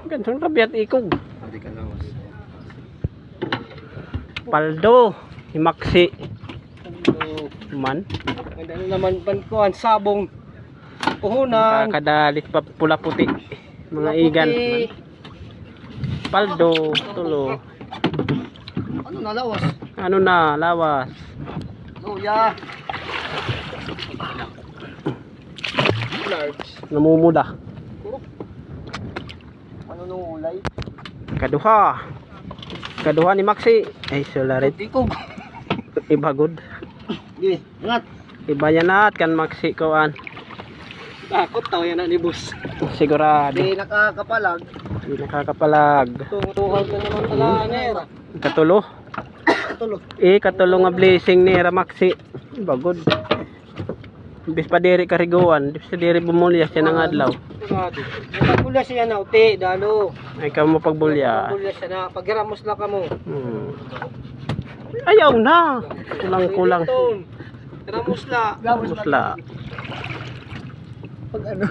Gansong rabiat ikog. Hindi ka lawas. Paldo. Himaksi. Man. Ano naman pankuan sabong. Puhunan. Kakadalit pa pula puti. Mga igan. Man. Paldo. Tulo. Ano na lawas? Ano na, lawas. Luya. Large. Namumuda. Ano nung ulay? Kaduha. Kaduha ni Maxi. Ay, sularit. Tikog. Iba good. Di, ingat. Iba yan at kan Maxi koan. Takot tao yan na ni boss. Sigurado. Di nakakapalag. Hindi nakakapalag. Tungutuhan ka naman talaga nera. Katulo. Tulo. Katulo nga blessing ni Ramaxi. Iba good. Bis pa diri kariguan. Bis pa diri bumulya siya ng adlaw. Pagpulya siya na uti, dalo. Ay ka mo pagbulya. Pagpulya siya na. Pagramos na ka mo. Ayaw na. Kulang-kulang. Ramos na. Musla. Pag ano.